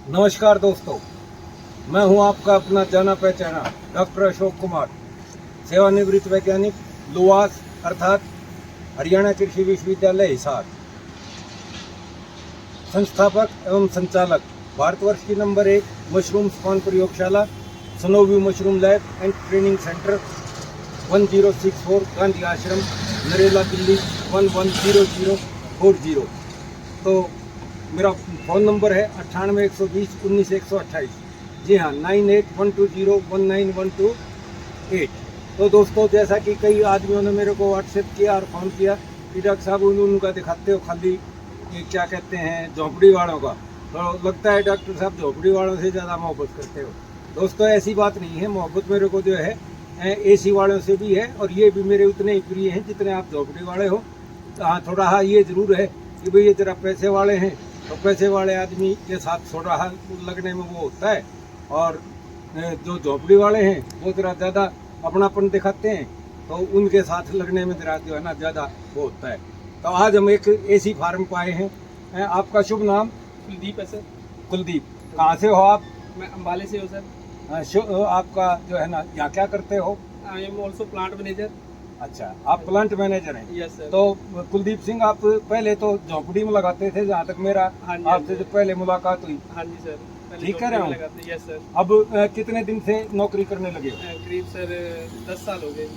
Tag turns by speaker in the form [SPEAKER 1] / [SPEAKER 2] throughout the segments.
[SPEAKER 1] नमस्कार दोस्तों, मैं हूं आपका अपना जाना पहचाना डॉक्टर अशोक कुमार, सेवानिवृत्त वैज्ञानिक, लुवास अर्थात हरियाणा कृषि विश्वविद्यालय हिसार, संस्थापक एवं संचालक, भारतवर्ष की नंबर 1 मशरूम स्पॉन प्रयोगशाला, Snow View mushroom lab and training centre, 1064 Gandhi आश्रम, नरेला, दिल्ली 110040। तो मेरा फ़ोन नंबर है 9812019128। जी हाँ, 9812019128। तो दोस्तों, जैसा कि कई आदमियों ने मेरे को व्हाट्सएप किया और फ़ोन किया कि डॉक्टर साहब उनका दिखाते हो खाली ये क्या कहते हैं झोंपड़ी वालों का, तो लगता है डॉक्टर साहब झोंपड़ी वालों से ज़्यादा मोहब्बत करते हो। दोस्तों, ऐसी बात नहीं है। मोहब्बत मेरे को जो है एसी वालों से भी है, और ये भी मेरे उतने ही प्रिय हैं जितने आप झोंपड़ी वाले हो। हाँ, थोड़ा हाँ ये ज़रूर है कि भाई ये जरा पैसे वाले हैं, तो पैसे वाले आदमी के साथ थोड़ा हाल लगने में वो होता है, और जो झोपड़ी वाले हैं वो जरा ज़्यादा अपनापन दिखाते हैं, तो उनके साथ लगने में जरा जो है ना ज़्यादा वो होता है। तो आज हम एक एसी फार्म पाए हैं। आपका शुभ नाम?
[SPEAKER 2] कुलदीप है सर।
[SPEAKER 1] कुलदीप। कहाँ से हो आप?
[SPEAKER 2] मैं अम्बाले से हूँ सर।
[SPEAKER 1] आपका जो है ना यहाँ क्या करते हो?
[SPEAKER 2] I am also plant manager.
[SPEAKER 1] अच्छा, आप प्लांट मैनेजर हैं?
[SPEAKER 2] Yes sir.
[SPEAKER 1] तो कुलदीप सिंह, आप पहले तो झोपड़ी में लगाते थे, जहाँ तक मेरा
[SPEAKER 2] हाँ जी,
[SPEAKER 1] आपसे जो पहले मुलाकात हुई।
[SPEAKER 2] हाँ जी सर।
[SPEAKER 1] ठीक कह रहे हो?
[SPEAKER 2] Yes sir.
[SPEAKER 1] अब कितने दिन से नौकरी करने लगे हो?
[SPEAKER 2] करीब सर 10 साल हो गए।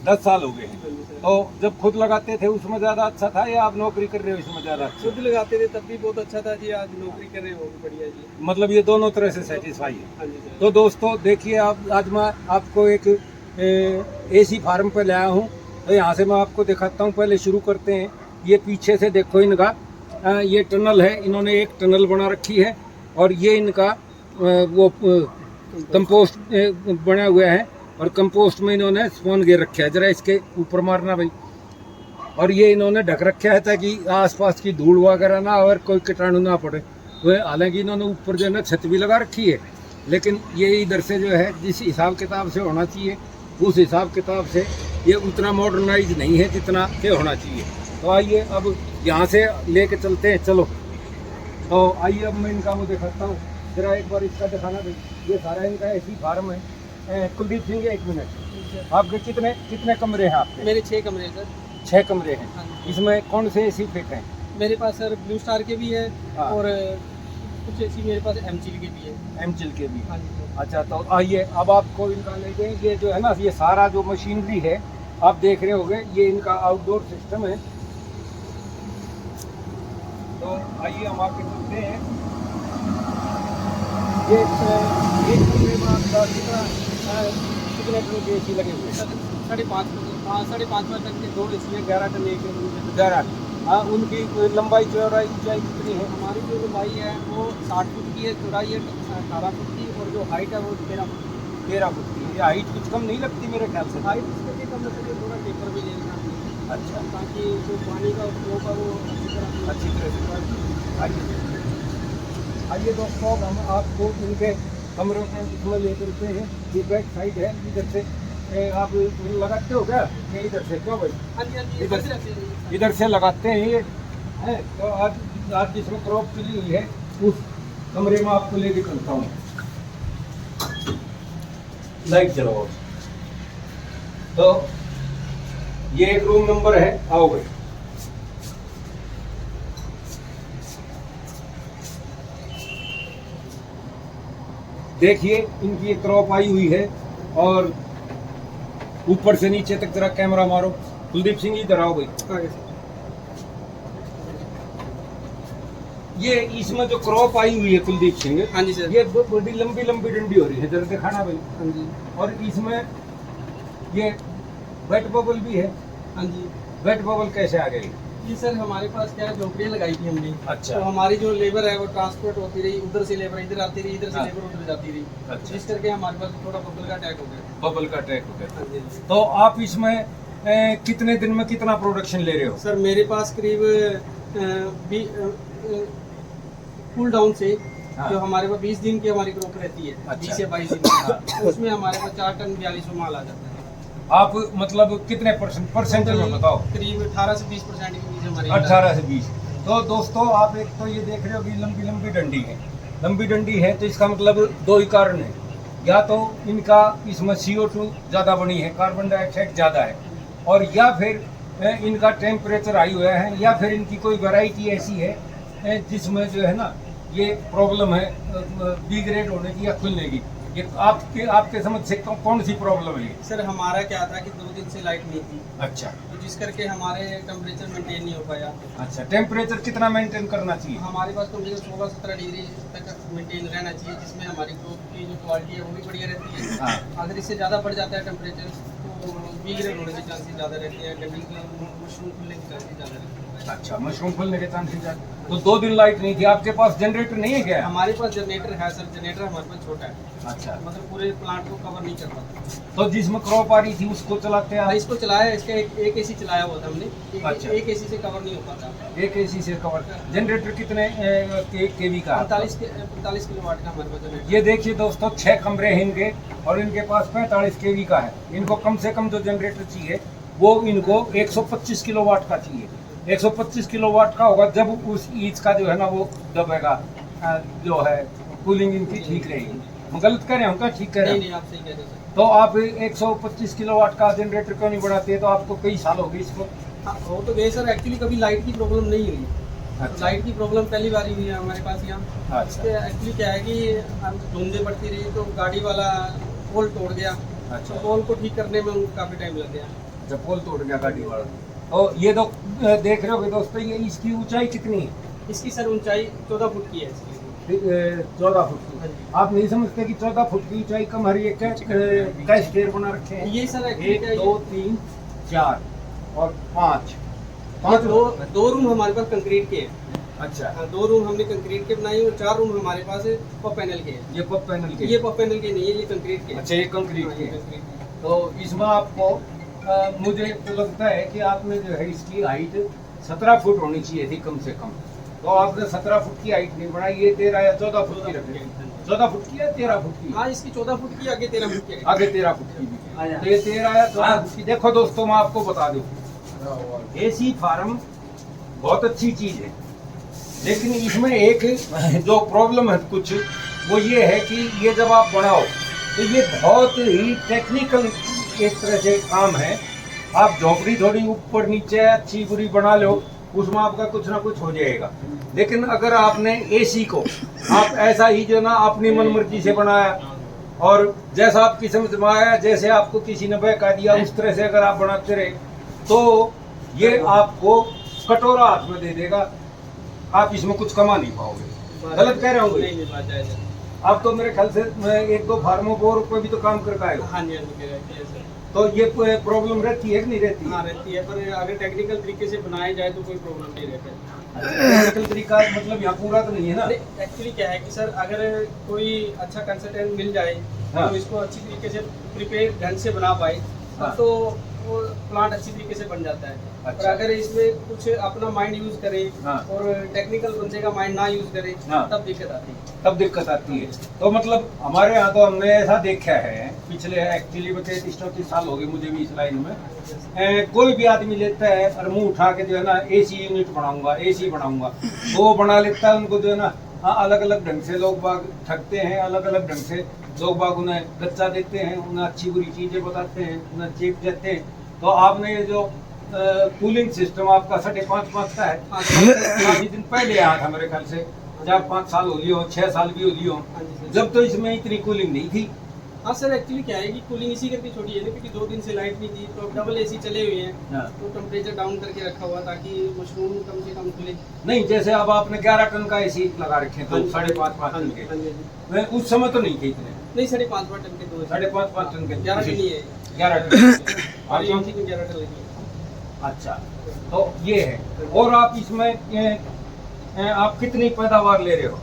[SPEAKER 1] 10 साल हो गए हैं।
[SPEAKER 2] हाँ जी सर।
[SPEAKER 1] तो जब खुद लगाते थे उसमें ज़्यादा अच्छा था, या आप नौकरी कर रहे हो इसमें ज़्यादा अच्छा?
[SPEAKER 2] खुद लगाते थे तब भी बहुत अच्छा था जी, आज नौकरी कर रहे हैं वो भी बढ़िया जी।
[SPEAKER 1] मतलब ये दोनों तरह से सेटिस्फाई है।
[SPEAKER 2] हाँ जी सर।
[SPEAKER 1] तो दोस्तों देखिए, आज मैं आपको एक एसी फार्म पे लाया हूँ। तो यहाँ से मैं आपको दिखाता हूँ। पहले शुरू करते हैं। ये पीछे से देखो इनका ये टनल है, इन्होंने एक टनल बना रखी है, और ये इनका वो कंपोस्ट बना हुआ है, और कंपोस्ट में इन्होंने स्पॉन गिर रखा है। जरा इसके ऊपर मारना भाई। और ये इन्होंने ढक रखा है ताकि आसपास की धूल वगैरह ना और कोई कीटाणु ना पड़े। वो हालांकि इन्होंने ऊपर जो है ना छत भी लगा रखी है, लेकिन ये इधर से जो है जिस हिसाब किताब से होना चाहिए उस हिसाब किताब से ये उतना मॉडर्नाइज नहीं है जितना के होना चाहिए। तो आइए अब यहाँ से लेके चलते हैं, चलो। तो आइए अब मैं इनका वो दिखाता हूँ। जरा एक बार इसका दिखाना भाई। ये सारा इनका ऐसी फार्म है। कुलदीप सिंह, 1 मिनट, आपके कितने कितने कमरे हैं आपके?
[SPEAKER 2] मेरे 6 कमरे हैं सर।
[SPEAKER 1] 6 कमरे हैं।
[SPEAKER 2] हाँ जी।
[SPEAKER 1] इसमें कौन से एसी फिट हैं?
[SPEAKER 2] मेरे पास सर ब्लू स्टार के भी है,
[SPEAKER 1] हाँ।
[SPEAKER 2] और कुछ ऐसी मेरे पास एमचिल के भी है।
[SPEAKER 1] एमचिल के भी।
[SPEAKER 2] हाँ जी सर।
[SPEAKER 1] अच्छा, तो आइए अब आपको इनका ले गए। ये जो है ना, ये सारा जो मशीनरी है आप देख रहे होंगे, ये इनका आउटडोर सिस्टम है। तो आइए हम आके चलते हैं। ये एक कमरे में आपका कितने टन के एसी लगे हुए हैं?
[SPEAKER 2] 5.5 तक के 2 एसी है, 11 टन एक
[SPEAKER 1] 11। हाँ, उनकी लंबाई चौड़ाई ऊंचाई कितनी है?
[SPEAKER 2] हमारी जो लंबाई है वो 60 फुट की है, चौड़ाई है 18 फुट की, और जो हाइट है वो 13 फुट की।
[SPEAKER 1] 13 फुट की। ये हाइट कुछ कम नहीं लगती मेरे ख्याल से?
[SPEAKER 2] हाइट इसके लिए कम लगती है, थोड़ा टेपर भी लेना है।
[SPEAKER 1] अच्छा,
[SPEAKER 2] ताकि जो पानी का फ्लो का वो
[SPEAKER 1] अच्छी तरह से। आइए दोस्तों, अब हम आपको इनके कमरों में इसमें ले चलते हैं। ये बैक साइड है, इधर से आप लगाते हो क्या? ये इधर से क्यों भाई? इधर से लगाते हैं ये हैं। तो आज जिसमें क्रॉप चली हुई है उस कमरे में आपको लेके चलता हूँ। लाइट जलाओ। तो ये एक रूम नंबर है, आओ भाई। देखिए इनकी ये क्रॉप आई हुई है, और ऊपर से नीचे तक जरा कैमरा मारो। कुलदीप सिंह, इधर आओ भाई। ये इसमें जो क्रॉप आई हुई है कुलदीप सिंह,
[SPEAKER 2] हाँ जी सर।
[SPEAKER 1] ये बड़ी लंबी लंबी डंडी हो रही है, जरा दिखाना भाई।
[SPEAKER 2] हाँ जी।
[SPEAKER 1] और इसमें ये वेट बबल भी है।
[SPEAKER 2] हाँ जी।
[SPEAKER 1] वेट बबल कैसे आ गई?
[SPEAKER 2] जी सर, हमारे पास क्या है, झोपड़ियाँ लगाई थी हमने।
[SPEAKER 1] अच्छा।
[SPEAKER 2] तो हमारी जो लेबर है वो ट्रांसपोर्ट होती रही, उधर से लेबर इधर आती रही, इधर से
[SPEAKER 1] हाँ।
[SPEAKER 2] लेबर उधर जाती रही।
[SPEAKER 1] अच्छा।
[SPEAKER 2] जिस करके हमारे पास थोड़ा बबल का अटैक हो गया।
[SPEAKER 1] बबल का अटैक हो गया।
[SPEAKER 2] हाँ जी।
[SPEAKER 1] तो आप इसमें कितने दिन में कितना प्रोडक्शन ले रहे हो?
[SPEAKER 2] सर मेरे पास करीब कूल डाउन से
[SPEAKER 1] हाँ।
[SPEAKER 2] जो हमारे पास 20 दिन की हमारी क्रॉप रहती है,
[SPEAKER 1] अच्छा।
[SPEAKER 2] 20 से 22 दिन की, उसमें हमारे पास 4 टन 4200 माल आ जाता है।
[SPEAKER 1] आप मतलब कितने परसेंट में बताओ?
[SPEAKER 2] करीब 18 से 20% के बीच हमारी
[SPEAKER 1] 18 से 20। तो दोस्तों, आप एक तो ये देख रहे हो कि लंबी लंबी डंडी है, लंबी डंडी है तो इसका मतलब दो ही कारण है, या तो इनका इसमें CO2 ज़्यादा बनी है, कार्बन डाइऑक्साइड ज़्यादा है, और या फिर इनका टेम्परेचर हाई हुआ है, या फिर इनकी कोई वैरायटी ऐसी है जिसमें जो है ना ये प्रॉब्लम है बी ग्रेड होने की या खुलने की। ये आपके समझ से कौन सी प्रॉब्लम है ये?
[SPEAKER 2] सर हमारा क्या था कि 2 दिन से लाइट नहीं थी,
[SPEAKER 1] अच्छा,
[SPEAKER 2] तो जिस करके हमारे टेम्परेचर मेंटेन नहीं हो पाया।
[SPEAKER 1] अच्छा, टेम्परेचर कितना मेंटेन करना चाहिए?
[SPEAKER 2] हमारे पास कम से कम 16-17 डिग्री तक मेंटेन रहना चाहिए, जिसमें हमारी ग्रोथ की जो क्वालिटी है वो भी बढ़िया रहती है।
[SPEAKER 1] हाँ।
[SPEAKER 2] अगर इससे ज़्यादा बढ़ जाता है टेम्परेचर तो बी ग्रेड होने के चांसेस ज़्यादा रहते हैं, डंडी मशरूम खुलने के चांसेस ज़्यादा रहते हैं।
[SPEAKER 1] अच्छा, मशरूम खुलने के चांसेस ज़्यादा। तो 2 दिन लाइट नहीं थी, आपके पास जनरेटर नहीं है क्या?
[SPEAKER 2] हमारे पास जनरेटर है सर, जनरेटर हमारे पास छोटा है,
[SPEAKER 1] अच्छा,
[SPEAKER 2] मतलब पूरे प्लांट को कवर नहीं कर पाता।
[SPEAKER 1] तो जिसमें क्रॉप आ रही थी उसको चलाते हैं
[SPEAKER 2] हाँ,
[SPEAKER 1] आप?
[SPEAKER 2] इसको चलाया, इसका एक एसी चलाया हुआ था हमने।
[SPEAKER 1] अच्छा।
[SPEAKER 2] एक एसी से कवर नहीं हो पाता।
[SPEAKER 1] एक AC से कवर। जनरेटर कितने केवी का?
[SPEAKER 2] 45 किलोवाट का हमारे पास जनरेटर।
[SPEAKER 1] ये देखिए दोस्तों, 6 कमरे हैं इनके और इनके पास 45 केवी का है। इनको कम से कम जो जनरेटर चाहिए वो इनको 125 किलोवाट का चाहिए। 125 किलोवाट का होगा जब उस ईच का जो है ना वो दबेगा, जो है कूलिंग इनकी ठीक रहेगी। हम गलत कह रहे हैं, हम क्या ठीक कह रहे
[SPEAKER 2] नहीं
[SPEAKER 1] हैं?
[SPEAKER 2] नहीं, आप सही कह रहे हो सर।
[SPEAKER 1] तो आप 125 किलोवाट का जनरेटर क्यों नहीं बढ़ाते? तो आपको कई साल हो गए इसको।
[SPEAKER 2] हाँ, हो तो गए सर, एक्चुअली कभी लाइट की प्रॉब्लम नहीं हुई।
[SPEAKER 1] अच्छा।
[SPEAKER 2] लाइट की प्रॉब्लम पहली बार ही हुई है हमारे पास यहाँ।
[SPEAKER 1] अच्छा,
[SPEAKER 2] एक्चुअली क्या है कि हम धुंधे पड़ती रही तो गाड़ी वाला पोल तोड़ गया,
[SPEAKER 1] अच्छा,
[SPEAKER 2] तो पोल को ठीक करने में उनको काफ़ी टाइम लग गया।
[SPEAKER 1] जब पोल तोड़ गया गाड़ी वाला। तो ये तो देख रहे हो दोस्तों, ये इसकी ऊंचाई कितनी है?
[SPEAKER 2] इसकी सर ऊंचाई 14 फुट की है इसकी।
[SPEAKER 1] 14 फुट की।
[SPEAKER 2] हाँ जी।
[SPEAKER 1] आप नहीं समझते कि 14 फुट की ऊंचाई कम? हर एक का स्टेयर बना रखे हैं।
[SPEAKER 2] ये सर एक्चुअली
[SPEAKER 1] 1 2 3 4 और 5
[SPEAKER 2] दो रूम हमारे पास कंक्रीट के हैं।
[SPEAKER 1] अच्छा,
[SPEAKER 2] हाँ, 2 रूम हमने कंक्रीट के बनाए और 4 रूम हमारे पास पॉप पैनल के हैं।
[SPEAKER 1] ये पॉप पैनल के?
[SPEAKER 2] ये पॉप पैनल के नहीं है, ये कंक्रीट के हैं।
[SPEAKER 1] अच्छा, ये कंक्रीट
[SPEAKER 2] हाँ,
[SPEAKER 1] के
[SPEAKER 2] ये
[SPEAKER 1] हैं।
[SPEAKER 2] कंक्रीट के हैं।
[SPEAKER 1] तो इसमें आपको मुझे तो लगता है कि आपने जो है इसकी हाइट 17 फुट होनी चाहिए थी कम से कम। तो आपने 17 फुट की हाइट नहीं बनाई, ये 13 या 14 फुट की रखी। 14 फुट की या 13 फुट की?
[SPEAKER 2] हाँ, इसकी 14 फुट की, आगे 13 फुट की है।
[SPEAKER 1] आगे 13 फुट की भी। तो ये 13 या 14 फुट की। देखो दोस्तों, मैं आपको बता दूं, AC फार्म बहुत अच्छी चीज है, लेकिन इसमें एक जो प्रॉब्लम है कुछ, वो ये है कि ये जब आप बनाओ तो ये बहुत ही टेक्निकल एक तरह से काम है। आप झोपड़ी थोड़ी ऊपर नीचे अच्छी बुरी बना लो, उसमें आपका कुछ ना कुछ हो जाएगा। लेकिन अगर आपने AC को आप ऐसा ही जो ना अपनी मनमर्जी से बनाया और जैसा आपकी समझ में आया, जैसे आपको किसी ने बहका दिया, उस तरह से अगर आप बनाते रहे तो ये आपको कटोरा हाथ में दे देगा, आप इसमें कुछ कमा नहीं पाओगे। गलत कह रहे होंगे?
[SPEAKER 2] नहीं, बात जायज़ है।
[SPEAKER 1] आप तो मेरे ख्याल से 1-2 फार्मों पर भी तो काम करके आए हो।
[SPEAKER 2] हाँ जी, हाँ जी, रहती है सर।
[SPEAKER 1] तो ये प्रॉब्लम रहती है कि नहीं रहती?
[SPEAKER 2] हाँ, रहती है, पर अगर टेक्निकल तरीके से बनाया जाए तो कोई प्रॉब्लम नहीं रहता है।
[SPEAKER 1] टेक्निकल तरीका मतलब यहाँ पूरा तो नहीं है ना?
[SPEAKER 2] एक्चुअली क्या है कि सर, अगर कोई अच्छा कंसल्टेंट मिल जाए
[SPEAKER 1] हाँ।
[SPEAKER 2] तो इसको अच्छी तरीके से प्रिपेयर ढंग से बना पाए,
[SPEAKER 1] हाँ।
[SPEAKER 2] तो वो प्लांट अच्छी तरीके से बन जाता है।
[SPEAKER 1] अच्छा।
[SPEAKER 2] पर अगर इसमें कुछ अपना माइंड यूज करे
[SPEAKER 1] हाँ।
[SPEAKER 2] और टेक्निकल बंदे का माइंड ना यूज करे,
[SPEAKER 1] हाँ।
[SPEAKER 2] तब दिक्कत आती है।
[SPEAKER 1] तब दिक्कत आती है। तो मतलब हमारे यहाँ तो हमने ऐसा देखा है, पिछले एक्चुअली 33-34 साल हो गए मुझे भी इस लाइन में। कोई भी आदमी लेता है और मुंह उठा के जो है ना AC यूनिट बनाऊंगा, AC बनाऊंगा, तो वो बना लेता है। उनको जो है ना अलग अलग ढंग से लोग बाग ठगते हैं, अलग अलग ढंग से लोग बाग उन्हें गच्चा देते हैं, उन्हें अच्छी बुरी चीज़ें बताते हैं, उन्हें चेप देते हैं। तो आपने ये जो कूलिंग सिस्टम आपका 5.5 का है, काफी दिन पहले आया था मेरे ख्याल से, 4-5 साल हो लिए हो, 6 साल भी हो लिए हो,
[SPEAKER 2] हाँ जी सर।
[SPEAKER 1] जब तो इसमें इतनी कूलिंग नहीं थी।
[SPEAKER 2] हाँ सर, एक्चुअली क्या है कि कूलिंग इसी करके छोड़ी है ना, क्योंकि 2 दिन से लाइट नहीं थी, तो डबल AC चले हुए हैं,
[SPEAKER 1] हाँ।
[SPEAKER 2] तो टेम्परेचर डाउन करके रखा हुआ ताकि मशरूम कम से कम खुले।
[SPEAKER 1] नहीं, जैसे अब आपने 11 टन का AC लगा रखे तो 5.5 टन के,
[SPEAKER 2] हाँ जी।
[SPEAKER 1] मैं उस समय तो नहीं थे इतने,
[SPEAKER 2] नहीं, 5.5 टन के 2
[SPEAKER 1] 5.5 टन के
[SPEAKER 2] 11 टन ही है।
[SPEAKER 1] 11 टन।
[SPEAKER 2] और ये में 11 टन लगी है।
[SPEAKER 1] अच्छा, तो ये है। और आप इसमें आप कितनी पैदावार ले रहे हो?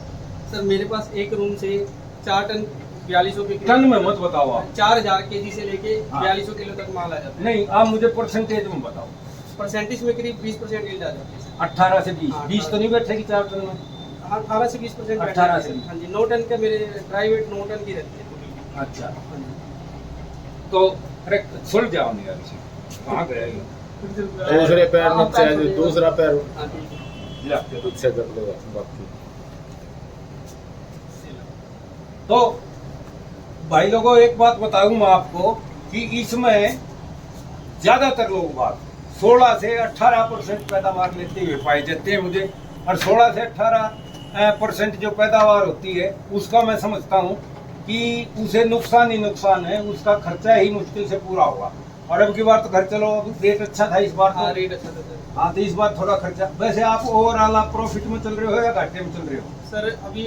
[SPEAKER 2] सर मेरे पास एक रूम से 4 टन 4200 के
[SPEAKER 1] टन में मत बताओ आप।
[SPEAKER 2] 4000 केजी से लेके
[SPEAKER 1] हाँ।
[SPEAKER 2] 4200 किलो तक माल आ जाता है।
[SPEAKER 1] नहीं, आप मुझे परसेंटेज में बताओ।
[SPEAKER 2] परसेंटेज में करीब 20% यील्ड आ जाती है।
[SPEAKER 1] 18 से 20।
[SPEAKER 2] हाँ,
[SPEAKER 1] 20 तो नहीं बैठेगी 4 टन में?
[SPEAKER 2] हाँ, 18 से 20%।
[SPEAKER 1] 18 से 20।
[SPEAKER 2] हाँ जी, 9 टन का मेरे ड्राई वेट 9 टन की रहती है।
[SPEAKER 1] अच्छा,
[SPEAKER 2] हाँ जी।
[SPEAKER 1] तो अरे सुल जाओ नहीं यार, इसे कहाँ गया ये?
[SPEAKER 3] दूसरे पैर नीचे आ जाए, दूसरा पैर
[SPEAKER 2] हाँ, ठीक है।
[SPEAKER 1] जा।
[SPEAKER 3] खुद से कर लेगा बाकी।
[SPEAKER 1] तो भाई लोगों एक बात बताऊं मैं आपको कि इसमें ज्यादातर लोग बात 16 से 18% पैदावार लेते हुए पाए जाते हैं मुझे, और 16 से 18% जो पैदावार होती है उसका मैं समझता हूँ कि उसे नुकसान ही नुकसान है, उसका खर्चा ही मुश्किल से पूरा होगा। और अब की बार तो घर चलो, रेट अच्छा था इस बार
[SPEAKER 2] हाँ
[SPEAKER 1] तो,
[SPEAKER 2] रेट अच्छा था सर।
[SPEAKER 1] हाँ तो इस बार थोड़ा खर्चा। वैसे आप ओवरऑल आप प्रॉफिट में चल रहे हो या घाटे में चल रहे हो?
[SPEAKER 2] सर अभी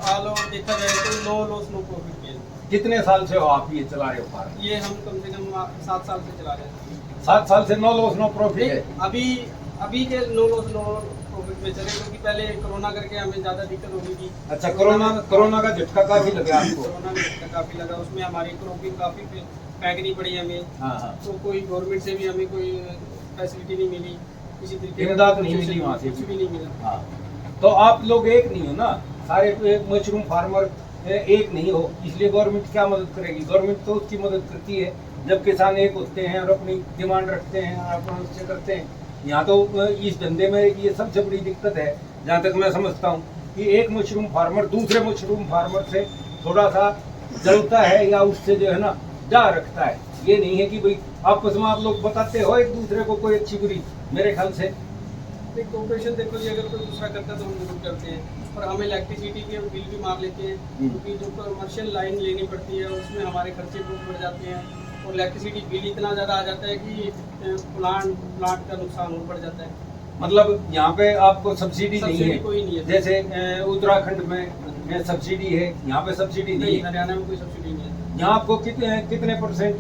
[SPEAKER 2] ऑल ओवर देखा जाए तो नो लॉस नो प्रॉफिट पे है।
[SPEAKER 1] कितने साल से हो आप ये चला रहे हो फार्म?
[SPEAKER 2] ये हम कम से कम 7 साल से चला रहे हैं।
[SPEAKER 1] 7 साल से नो लॉस नो प्रॉफिट है।
[SPEAKER 2] अभी अभी के नो लॉस नो प्रॉफिट पे चले, क्योंकि पहले कोरोना करके हमें ज़्यादा दिक्कत हो गई थी।
[SPEAKER 1] अच्छा, कोरोना का झटका काफी लगा आपको?
[SPEAKER 2] कोरोना में झटका काफ़ी लगा, उसमें हमारी क्रॉपिंग काफ़ी फेंकनी पड़ी हमें।
[SPEAKER 1] हाँ हाँ,
[SPEAKER 2] तो कोई गवर्नमेंट से भी हमें कोई फैसिलिटी नहीं मिली, किसी तरीके
[SPEAKER 1] इमदाद नहीं मिली वहाँ से
[SPEAKER 2] कुछ भी नहीं मिला।
[SPEAKER 1] हाँ, तो आप लोग एक नहीं हो ना, सारे मशरूम फार्मर एक नहीं हो, इसलिए गवर्नमेंट क्या मदद करेगी? गवर्नमेंट तो उसकी मदद करती है जब किसान एक होते हैं और अपनी डिमांड रखते हैं और अपना उससे करते हैं। यहाँ तो इस धंधे में ये सबसे बड़ी दिक्कत है जहाँ तक मैं समझता हूँ कि एक मशरूम फार्मर दूसरे मशरूम फार्मर से थोड़ा सा जलता है या उससे जो है ना डर रखता है। ये नहीं है कि भाई आपस में आप लोग बताते हो एक दूसरे को कोई अच्छी बुरी, मेरे ख्याल से
[SPEAKER 2] कोऑपरेशन देखो जी, अगर कोई दूसरा करता है तो हम जरूर करते हैं, और हमें इलेक्ट्रिसिटी के बिल भी मार लेते हैं, क्योंकि जो कमर्शियल लाइन लेनी पड़ती है उसमें हमारे खर्चे बहुत बढ़ जाते हैं, और इलेक्ट्रिसिटी बिल इतना ज़्यादा आ जाता है कि प्लांट का नुकसान और बढ़ जाता है।
[SPEAKER 1] मतलब यहाँ पे आपको सब्सिडी नहीं है?
[SPEAKER 2] कोई नहीं है।
[SPEAKER 1] जैसे उत्तराखंड में सब्सिडी है, यहाँ पे सब्सिडी नहीं है।
[SPEAKER 2] हरियाणा में कोई सब्सिडी नहीं है।
[SPEAKER 1] यहाँ आपको कितने परसेंट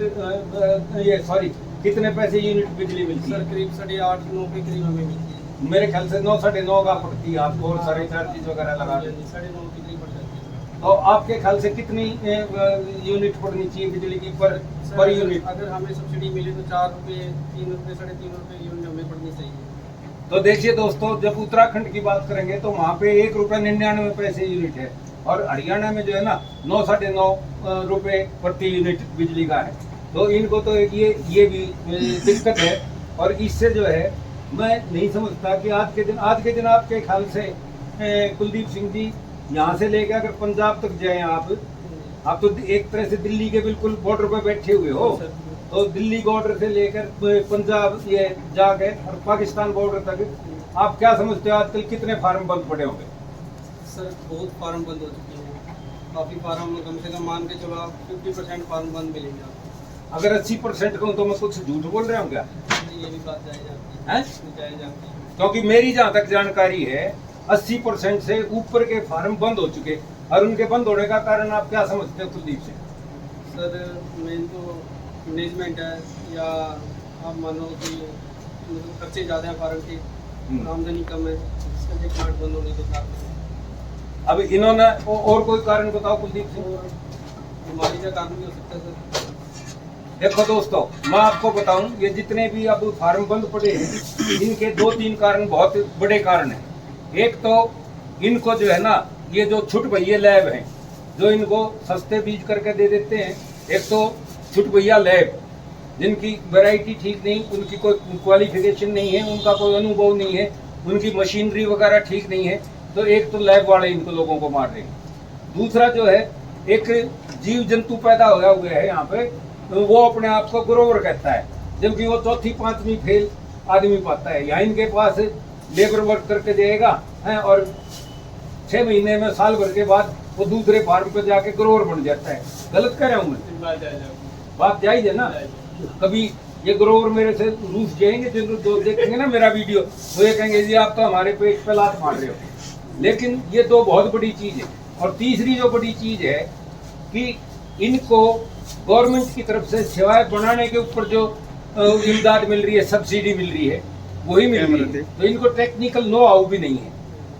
[SPEAKER 1] कितने पैसे यूनिट बिजली मिलती है?
[SPEAKER 2] सर करीब 8.5-9 के करीब हमें मिलती है।
[SPEAKER 1] मेरे ख्याल से 9 9.5 का पड़ती है आपको, और सारे चार्जेस वगैरह लगा के।
[SPEAKER 2] 9.5 के करीब पड़ जाती है।
[SPEAKER 1] तो आपके ख्याल से कितनी यूनिट पड़नी चाहिए बिजली की पर यूनिट?
[SPEAKER 2] अगर हमें सब्सिडी मिले तो 4 रुपये, 3 रुपये, 3.5 रुपये यूनिट हमें पड़नी चाहिए।
[SPEAKER 1] तो देखिए दोस्तों, जब उत्तराखंड की बात करेंगे तो वहाँ पे 1.99 यूनिट है, और हरियाणा में जो है ना 9 9.5 रुपये प्रति यूनिट बिजली का है। तो इनको तो ये भी दिक्कत है, और इससे जो है मैं नहीं समझता कि आज के दिन आपके ख्याल से कुलदीप सिंह जी यहाँ से लेकर अगर पंजाब तक जाए आप तो एक तरह से दिल्ली के बिल्कुल बॉर्डर पे बैठे हुए हो। तो दिल्ली बॉर्डर से लेकर पंजाब ये जाके और पाकिस्तान बॉर्डर तक आप क्या समझते हो आजकल कितने फार्म बंद पड़े होंगे?
[SPEAKER 2] सर बहुत फार्म बंद हो चुके हैं, काफ़ी फार्म, कम से कम मान के चलो आप 50% फार्म बंद मिलेंगे आपको।
[SPEAKER 1] अगर 80% कहूँ तो मैं कुछ झूठ बोल रहा हूँ क्या?
[SPEAKER 2] ये भी बात जायज जाती
[SPEAKER 1] है?
[SPEAKER 2] जायज जाती है,
[SPEAKER 1] क्योंकि मेरी जहाँ तक जानकारी है 80% से ऊपर के फार्म बंद हो चुके, और उनके बंद होने का कारण आप क्या समझते हो कुलदीप सिंह?
[SPEAKER 2] सर मेन तो मैनेजमेंट है, या आप मानो कि मतलब खर्चे ज़्यादा हैं फार्म के, आमदनी कम है, इसका भी प्लांट बंद होने के कारण।
[SPEAKER 1] अब इन्होंने और कोई कारण बताओ कुलदीप सिंह?
[SPEAKER 2] और बीमारी का कारण भी हो सकता है सर।
[SPEAKER 1] देखो दोस्तों, मैं आपको बताऊं, ये जितने भी अब फार्म बंद पड़े हैं इनके 2-3 कारण बहुत बड़े कारण हैं। एक तो इनको जो है ना ये जो छुट भैया लैब हैं जो इनको सस्ते बीज करके दे देते हैं। एक तो छुट भैया लैब जिनकी वैरायटी ठीक नहीं, उनकी कोई क्वालिफिकेशन नहीं है, उनका कोई अनुभव नहीं है, उनकी मशीनरी वगैरह ठीक नहीं है, तो एक तो लैब वाले इनको लोगों को मार रहे हैं। दूसरा जो है एक जीव जंतु पैदा होया हुआ है यहाँ पे, तो वो अपने आप को ग्रोवर कहता है, जबकि वो 4th-5वीं फेल आदमी पाता है। यहाँ इनके पास लेबर वर्क करके देगा है, और 6 महीने में साल भर के बाद वो दूसरे फार्म पे जाके ग्रोवर बन जाता है। गलत कह रहा हूँ मैं? बात जायज है ना? कभी ये ग्रोवर मेरे से रूस जाएंगे जो देखेंगे ना मेरा वीडियो, वो ये कहेंगे जी आप तो हमारे पेट पे लात मार रहे हो। लेकिन ये 2 बहुत बड़ी चीज है। और तीसरी जो बड़ी चीज है कि इनको गवर्नमेंट की तरफ से सेवाएं बनाने के ऊपर जो इमदाद मिल रही है, सब्सिडी मिल रही है, वही मिल रही है। तो इनको टेक्निकल नो हाउ भी नहीं है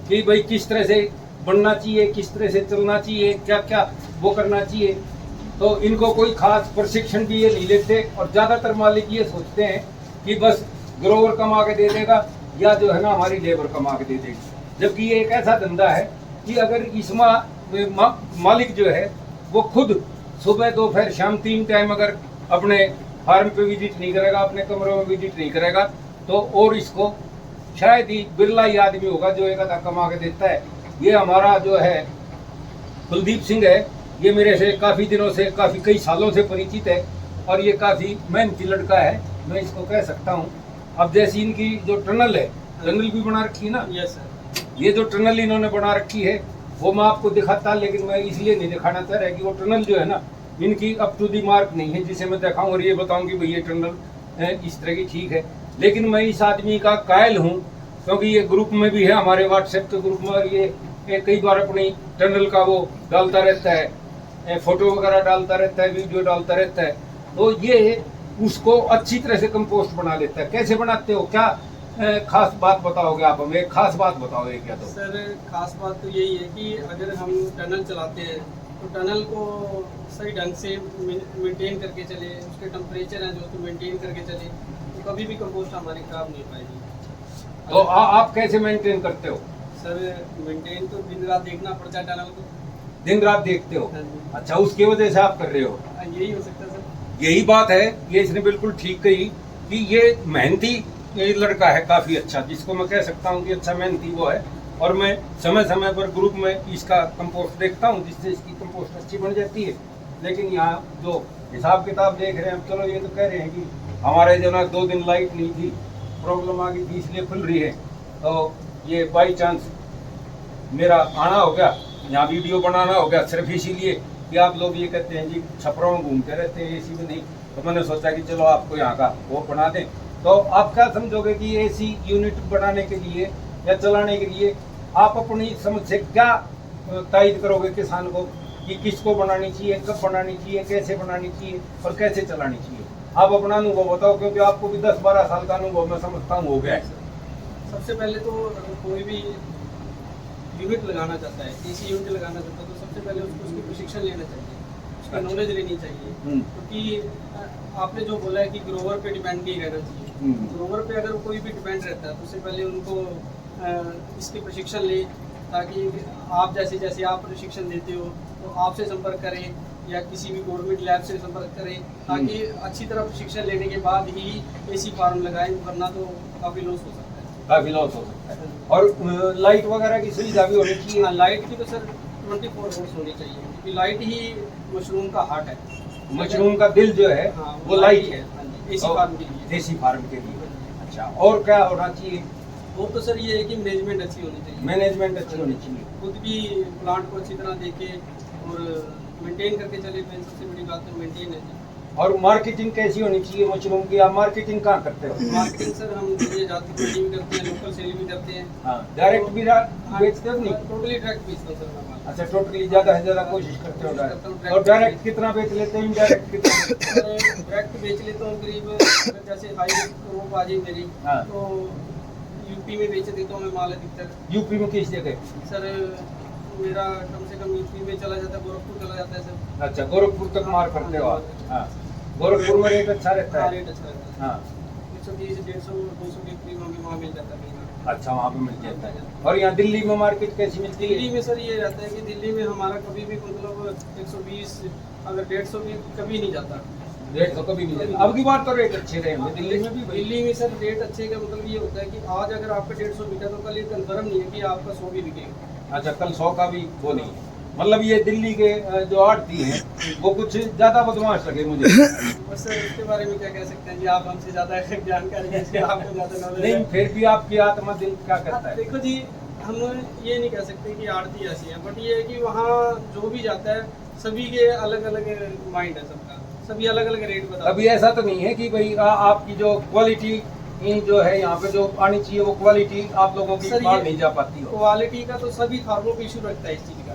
[SPEAKER 1] कि भाई किस तरह से बनना चाहिए, किस तरह से चलना चाहिए, क्या क्या वो करना चाहिए। तो इनको कोई खास प्रशिक्षण भी ये नहीं लेते, और ज़्यादातर मालिक ये सोचते हैं कि बस ग्रोवर कमा के दे देगा या जो है ना हमारी लेबर कमा के दे देगी। जबकि ये एक ऐसा धंधा है कि अगर इसमें मालिक जो है वो खुद सुबह दोपहर शाम 3 टाइम अगर अपने फार्म पे विजिट नहीं करेगा, अपने कमरों में विजिट नहीं करेगा, तो और इसको शायद ही बिरला ही आदमी होगा जो एक आधा कमा के देता है। ये हमारा जो है कुलदीप सिंह है, ये मेरे से काफ़ी दिनों से, काफ़ी कई सालों से परिचित है और ये काफ़ी मेहनती लड़का है, मैं इसको कह सकता हूँ। अब जैसी इनकी जो टनल है, टनल भी बना रखी है ना,
[SPEAKER 2] यस सर।
[SPEAKER 1] ये जो टनल इन्होंने बना रखी है वो मैं आपको दिखाता, लेकिन मैं इसलिए नहीं दिखाना चाह रहा कि वो टनल जो है ना इनकी अप टू दी मार्क नहीं है जिसे मैं दिखाऊं और ये बताऊं कि भाई ये टनल इस तरह की ठीक है। लेकिन मैं इस आदमी का कायल हूँ, क्योंकि ये ग्रुप में भी है, हमारे व्हाट्सएप के ग्रुप में, और ये कई बार अपनी टनल का वो डालता रहता है, फोटो वगैरह डालता रहता है, वीडियो डालता रहता है। तो ये उसको अच्छी तरह से कंपोस्ट बना लेता है। कैसे बनाते हो, क्या खास बात बताओगे आप हमें? एक खास बात बताओ एक या दो।
[SPEAKER 2] सर खास बात तो यही है कि अगर हम टनल चलाते हैं तो टनल को सही ढंग से मेंटेन करके चले, उसके टेम्परेचर हैं जो उसको मेंटेन करके चले, तो कभी भी कंपोस्ट हमारी खराब नहीं पाएगी।
[SPEAKER 1] तो आप कैसे मेंटेन करते हो?
[SPEAKER 2] सर मेंटेन तो दिन रात देखना पड़ता है टनल को।
[SPEAKER 1] दिन रात देखते हो?
[SPEAKER 2] हाँ जी।
[SPEAKER 1] अच्छा, उसकी वजह से आप कर रहे हो?
[SPEAKER 2] यही हो सकता है सर।
[SPEAKER 1] यही बात है, ये इसने बिल्कुल ठीक कही कि ये मेहनती ये लड़का है काफी अच्छा, जिसको मैं कह सकता हूँ कि अच्छा मेहनती वो है। और मैं समय समय पर ग्रुप में इसका कंपोस्ट देखता हूँ, जिससे इसकी कंपोस्ट अच्छी बन जाती है। लेकिन यहाँ जो हिसाब किताब देख रहे हैं, चलो ये तो कह रहे हैं कि हमारे जो ना 2 दिन लाइट नहीं थी, प्रॉब्लम आ गई थी इसलिए खुल रही है। तो ये बाई चांस मेरा आना हो गया, यहाँ वीडियो बनाना हो गया, सिर्फ इसीलिए कि आप लोग ये कहते हैं जी छपरों में घूमते रहते हैं, एसी में नहीं। तो मैंने सोचा कि चलो आपको यहाँ का वो बना दें। तो आप क्या समझोगे कि एसी यूनिट बनाने के लिए या चलाने के लिए आप अपनी समझ से क्या तायद करोगे किसान को कि किसको बनानी चाहिए, कब बनानी चाहिए, कैसे बनानी चाहिए और कैसे चलानी चाहिए? आप अपना अनुभव बताओ, क्योंकि आपको भी 10-12 साल का अनुभव मैं समझता हूँ हो गया है।
[SPEAKER 2] सबसे पहले तो कोई भी यूनिट लगाना चाहता है, एसी यूनिट लगाना चाहता है, तो सबसे पहले उसको उसकी प्रशिक्षण लेना चाहिए, उसकी
[SPEAKER 1] अच्छा।
[SPEAKER 2] नॉलेज लेनी चाहिए। क्योंकि आपने जो बोला है कि ग्रोवर पे डिपेंड नहीं रहना चाहिए। ग्रोवर पे अगर कोई भी डिपेंड रहता है तो उससे पहले उनको इसके प्रशिक्षण ले, ताकि आप जैसे जैसे आप प्रशिक्षण देते हो तो आपसे संपर्क करें या किसी भी गवर्नमेंट लैब से संपर्क करें, ताकि अच्छी तरह प्रशिक्षण लेने के बाद ही एसी फार्म लगाएं, वरना तो काफ़ी लॉस हो सकता है।
[SPEAKER 1] काफी लॉस हो सकता है। और लाइट वगैरह की सुविधा भी होनी चाहिए।
[SPEAKER 2] हाँ, लाइट की तो सर 24 आवर्स होनी चाहिए, क्योंकि लाइट ही मशरूम का हार्ट है।
[SPEAKER 1] मशरूम का दिल जो है
[SPEAKER 2] हाँ,
[SPEAKER 1] वो लाइट है,
[SPEAKER 2] एसी फार्म के लिए।
[SPEAKER 1] देसी फार्म के लिए। अच्छा, और क्या होना चाहिए?
[SPEAKER 2] वो तो सर ये है कि मैनेजमेंट अच्छी होनी चाहिए,
[SPEAKER 1] मैनेजमेंट अच्छी होनी चाहिए।
[SPEAKER 2] खुद भी प्लांट को अच्छी तरह देखे और मेंटेन करके चले। मेन सबसे बड़ी बात तो मेंटेन है जी।
[SPEAKER 1] और मार्केटिंग कैसी होनी चाहिए मशरूम की? आप मार्केटिंग कहाँ करते हो?
[SPEAKER 2] मार्केटिंग सर हम ये जाती मंडी भी करते हैं, लोकल सेल भी करते हैं।
[SPEAKER 1] हाँ, डायरेक्ट भी बेचते हो नहीं?
[SPEAKER 2] टोटली डायरेक्ट बेचता हूँ सर मैं माल।
[SPEAKER 1] अच्छा, टोटली ज्यादा से ज्यादा कोशिश करते हो डायरेक्ट। और डायरेक्ट कितना बेच लेते हो, इनडायरेक्ट कितना?
[SPEAKER 2] डायरेक्ट बेच लेता हूँ करीब, जैसे हाई रोप आ जाए मेरी
[SPEAKER 1] हाँ।
[SPEAKER 2] तो यूपी में बेच देता हूँ मैं माल अधिकतर।
[SPEAKER 1] यूपी में किस जगह?
[SPEAKER 2] सर मेरा कम से कम यूपी में चला जाता है, गोरखपुर चला जाता है सर।
[SPEAKER 1] अच्छा, गोरखपुर तक मार करते हो आप? हाँ, गोरखपुर में रेट अच्छा रहता
[SPEAKER 2] हाँ,
[SPEAKER 1] है।
[SPEAKER 2] रेट अच्छा रहता है।
[SPEAKER 1] हाँ,
[SPEAKER 2] 120 150 200 के करीब हमें वहाँ मिल जाता है कहीं।
[SPEAKER 1] अच्छा, वहाँ पे मिल जाता है। और यहाँ दिल्ली में मार्केट कैसी मिलती
[SPEAKER 2] दिल्ली
[SPEAKER 1] है?
[SPEAKER 2] में सर ये रहता है कि दिल्ली में हमारा कभी भी मतलब 120 अगर 150 भी कभी नहीं जाता।
[SPEAKER 1] रेट तो कभी नहीं जाता। अब की बार तो रेट अच्छे रहे होंगे दिल्ली में भी भाई।
[SPEAKER 2] दिल्ली में सर रेट अच्छे का मतलब ये होता है कि आज अगर आपका 150 बिका तो कल ये कंफर्म नहीं है कि आपका 100 भी बिकेगा।
[SPEAKER 1] अच्छा, कल 100 का भी वो नहीं, मतलब ये दिल्ली के जो आड़ती हैं वो कुछ ज्यादा बदमाश लगे मुझे।
[SPEAKER 2] बस सर उसके बारे में क्या कह सकते हैं जी, आप हमसे ज्यादा जानकारी है इसलिए आपको ज्यादा नॉलेज
[SPEAKER 1] नहीं,
[SPEAKER 2] है।
[SPEAKER 1] फिर भी आपकी आत्मा दिल क्या करता है?
[SPEAKER 2] देखो जी, हम ये नहीं कह सकते कि आड़ती ऐसी है, बट ये है कि वहाँ जो भी जाता है सभी के अलग अलग माइंड है सबका, सभी अलग अलग रेट बताते हैं।
[SPEAKER 1] अभी ऐसा तो नहीं है कि भाई आपकी जो क्वालिटी जो है यहाँ पे जो आनी चाहिए वो क्वालिटी आप लोगों की
[SPEAKER 2] सर,
[SPEAKER 1] बाहर
[SPEAKER 2] ये
[SPEAKER 1] नहीं जा पाती हो?
[SPEAKER 2] क्वालिटी का तो सभी फार्मों पे इशू रखता है इस चीज का।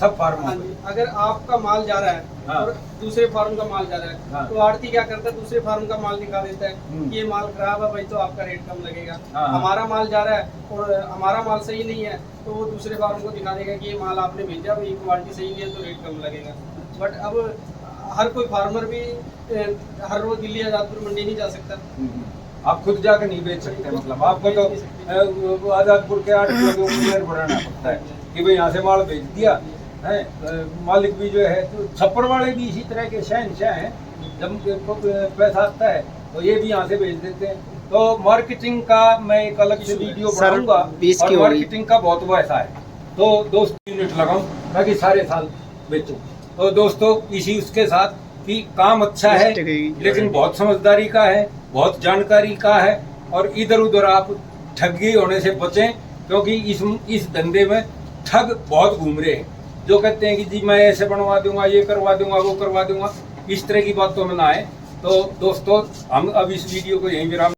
[SPEAKER 1] सब फार्मों
[SPEAKER 2] हाँ
[SPEAKER 1] में।
[SPEAKER 2] जी, अगर आपका माल जा रहा है
[SPEAKER 1] हाँ।
[SPEAKER 2] और दूसरे फार्म का माल जा रहा है
[SPEAKER 1] हाँ।
[SPEAKER 2] तो आड़ती क्या करता है, दूसरे फार्म का माल दिखा देता है कि ये माल खराब है भाई, तो आपका रेट कम लगेगा।
[SPEAKER 1] हाँ।
[SPEAKER 2] हमारा माल जा रहा है और हमारा माल सही नहीं है तो वो दूसरे फार्म को दिखा देगा कि ये माल आपने भेजा भाई, क्वालिटी सही नहीं है तो रेट कम लगेगा। बट अब हर कोई फार्मर भी हर रोज दिल्ली आजादपुर मंडी नहीं जा सकता।
[SPEAKER 1] आप खुद जाकर नहीं बेच सकते, मतलब आपको तो आजादपुर के 8 किलोमीटर बढ़ाना पड़ता है कि भाई यहाँ से माल भेज दिया है। मालिक भी जो है तो छप्पर वाले भी इसी तरह के शहनशाह हैं, जब पैसा आता है तो ये भी यहाँ से भेज देते हैं। तो मार्केटिंग का मैं एक अलग से वीडियो बनाऊंगा और मार्केटिंग का बहुत वैसा है तो 2 यूनिट लगाऊं ताकि सारे साल बेचूं। और दोस्तों इसी उसके साथ कि काम अच्छा है लेकिन बहुत समझदारी का है, बहुत जानकारी का है, और इधर उधर आप ठगी होने से बचें, क्योंकि इस धंधे में ठग बहुत घूम रहे हैं जो कहते हैं कि जी मैं ऐसे बनवा दूंगा, ये करवा दूंगा, वो करवा दूंगा, इस तरह की बातों में ना आए। तो दोस्तों हम अब इस वीडियो को यहीं विराम